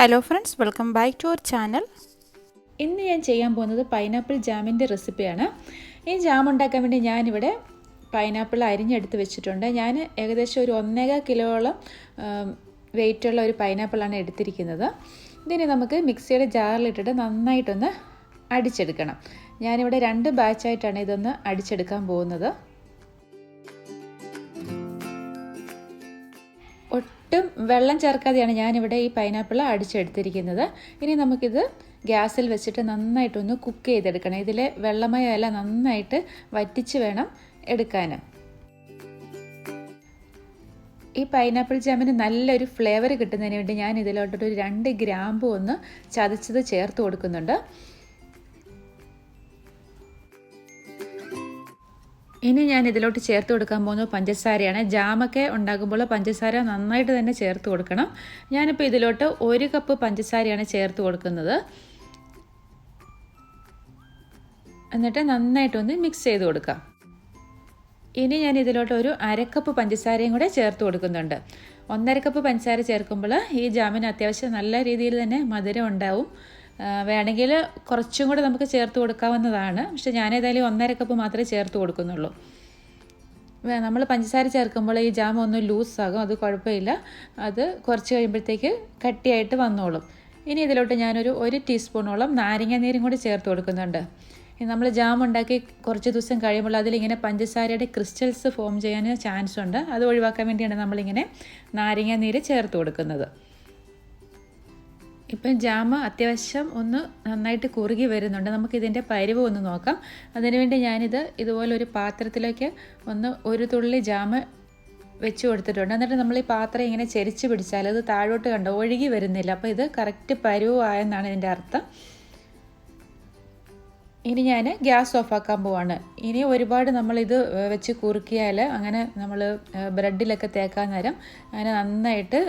Hello friends, welcome back to our channel. ഇന്ന് ഞാൻ ചെയ്യാൻ പോകുന്നത് പൈനാപ്പിൾ ജാമിൻ്റെ റെസിപ്പിയാണ്. ഈ ജാം ഉണ്ടാക്കാൻ വേണ്ടി ഞാനിവിടെ പൈനാപ്പിൾ അരിഞ്ഞെടുത്ത് വെച്ചിട്ടുണ്ട്. ഞാൻ ഏകദേശം ഒരു 1.25 കിലോളം വെയിറ്റുള്ള ഒരു പൈനാപ്പിളാണ് എടുത്തിരിക്കുന്നത്. ഇതിന് നമുക്ക് മിക്സിയുടെ ജാറിലിട്ടിട്ട് നന്നായിട്ടൊന്ന് അടിച്ചെടുക്കണം. ഞാനിവിടെ 2 ബാച്ചായിട്ടാണ് ഇതൊന്ന് അടിച്ചെടുക്കാൻ പോകുന്നത്. ഒട്ടും വെള്ളം ചേർക്കാതെയാണ് ഞാനിവിടെ ഈ പൈനാപ്പിൾ അടിച്ചെടുത്തിരിക്കുന്നത്. ഇനി നമുക്കിത് ഗ്യാസിൽ വെച്ചിട്ട് നന്നായിട്ടൊന്ന് കുക്ക് ചെയ്തെടുക്കണം. ഇതിലെ വെള്ളമയമെല്ലാം നന്നായിട്ട് വറ്റിച്ച് വേണം എടുക്കാൻ. ഈ പൈനാപ്പിൾ ജാമിന് നല്ലൊരു ഫ്ലേവർ കിട്ടുന്നതിന് വേണ്ടി ഞാൻ ഇതിലോട്ടൊരു 2 ഗ്രാമ്പു ഒന്ന് ചതച്ചത് ചേർത്ത് കൊടുക്കുന്നുണ്ട്. ഇനി ഞാൻ ഇതിലോട്ട് ചേർത്ത് കൊടുക്കാൻ പോകുന്നത് പഞ്ചസാരയാണ്. ജാമൊക്കെ ഉണ്ടാക്കുമ്പോൾ പഞ്ചസാര നന്നായിട്ട് തന്നെ ചേർത്ത് കൊടുക്കണം. ഞാനിപ്പോൾ ഇതിലോട്ട് 1 കപ്പ് പഞ്ചസാരയാണ് ചേർത്ത് കൊടുക്കുന്നത്. എന്നിട്ട് നന്നായിട്ടൊന്ന് മിക്സ് ചെയ്ത് കൊടുക്കാം. ഇനി ഞാൻ ഇതിലോട്ട് ഒരു 1/2 കപ്പ് പഞ്ചസാരയും കൂടെ ചേർത്ത് കൊടുക്കുന്നുണ്ട്. 1.5 കപ്പ് പഞ്ചസാര ചേർക്കുമ്പോൾ ഈ ജാമിന് അത്യാവശ്യം നല്ല രീതിയിൽ തന്നെ മധുരം ഉണ്ടാവും. വേണമെങ്കിൽ കുറച്ചും കൂടെ നമുക്ക് ചേർത്ത് കൊടുക്കാവുന്നതാണ്. പക്ഷെ ഞാനേതായാലും 1.5 കപ്പ് മാത്രമേ ചേർത്ത് കൊടുക്കുന്നുള്ളൂ. നമ്മൾ പഞ്ചസാര ചേർക്കുമ്പോൾ ഈ ജാം ഒന്ന് ലൂസാകും, അത് കുഴപ്പമില്ല. അത് കുറച്ച് കഴിയുമ്പോഴത്തേക്ക് കട്ടിയായിട്ട് വന്നോളും. ഇനി ഇതിലോട്ട് ഞാനൊരു 1 ടീസ്പൂണോളം നാരങ്ങ നീരും കൂടി ചേർത്ത് കൊടുക്കുന്നുണ്ട്. നമ്മൾ ജാം ഉണ്ടാക്കി കുറച്ച് ദിവസം കഴിയുമ്പോൾ അതിലിങ്ങനെ പഞ്ചസാരയുടെ ക്രിസ്റ്റൽസ് ഫോം ചെയ്യാൻ ചാൻസ് ഉണ്ട്. അത് ഒഴിവാക്കാൻ വേണ്ടിയാണ് നമ്മളിങ്ങനെ നാരങ്ങ നീര് ചേർത്ത് കൊടുക്കുന്നത്. ഇപ്പം ജാം അത്യാവശ്യം ഒന്ന് നന്നായിട്ട് കുറുകി വരുന്നുണ്ട്. നമുക്കിതിൻ്റെ പരുവ് ഒന്ന് നോക്കാം. അതിനുവേണ്ടി ഞാനിത് ഇതുപോലെ ഒരു പാത്രത്തിലേക്ക് ഒരു തുള്ളി ജാം വെച്ച് കൊടുത്തിട്ടുണ്ട്. എന്നിട്ട് നമ്മൾ ഈ പാത്രം ഇങ്ങനെ ചെരിച്ച് പിടിച്ചാൽ അത് താഴോട്ട് കണ്ടോ ഒഴുകി വരുന്നില്ല. അപ്പോൾ ഇത് കറക്റ്റ് പരുവായെന്നാണ് ഇതിൻ്റെ അർത്ഥം. ഇനി ഞാൻ ഗ്യാസ് ഓഫാക്കാൻ പോവാണ്. ഇനി ഒരുപാട് നമ്മളിത് വെച്ച് കുറുക്കിയാൽ അങ്ങനെ നമ്മൾ ബ്രെഡിലൊക്കെ തേക്കാൻ നേരം അങ്ങനെ നന്നായിട്ട്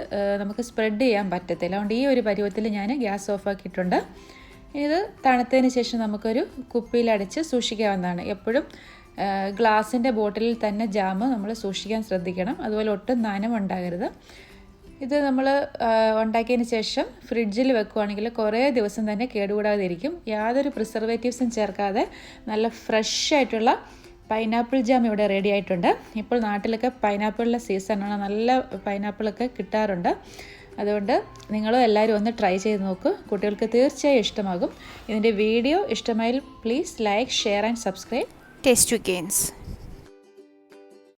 നമുക്ക് സ്പ്രെഡ് ചെയ്യാൻ പറ്റത്തില്ല. അതുകൊണ്ട് ഈ ഒരു പരുവത്തിൽ ഞാൻ ഗ്യാസ് ഓഫാക്കിയിട്ടുണ്ട്. ഇത് തണുത്തതിന് ശേഷം നമുക്കൊരു കുപ്പിയിലടച്ച് സൂക്ഷിക്കാവുന്നതാണ്. എപ്പോഴും ഗ്ലാസിൻ്റെ ബോട്ടിലിൽ തന്നെ ജാം നമ്മൾ സൂക്ഷിക്കാൻ ശ്രദ്ധിക്കണം. അതുപോലെ ഒട്ടും നനവുണ്ടാകരുത്. ഇത് നമ്മൾ ഉണ്ടാക്കിയതിന് ശേഷം ഫ്രിഡ്ജിൽ വെക്കുകയാണെങ്കിൽ കുറേ ദിവസം തന്നെ കേടുകൂടാതിരിക്കും. യാതൊരു പ്രിസർവേറ്റീവ്സും ചേർക്കാതെ നല്ല ഫ്രഷ് ആയിട്ടുള്ള പൈനാപ്പിൾ ജാം ഇവിടെ റെഡി ആയിട്ടുണ്ട്. ഇപ്പോൾ നാട്ടിലൊക്കെ പൈനാപ്പിളിൻ്റെ സീസണാണ്, നല്ല പൈനാപ്പിളൊക്കെ കിട്ടാറുണ്ട്. അതുകൊണ്ട് നിങ്ങളും എല്ലാവരും ഒന്ന് ട്രൈ ചെയ്ത് നോക്കൂ. കുട്ടികൾക്ക് തീർച്ചയായും ഇഷ്ടമാകും. ഇതിൻ്റെ വീഡിയോ ഇഷ്ടമായാൽ please like, share and subscribe. Taste gains.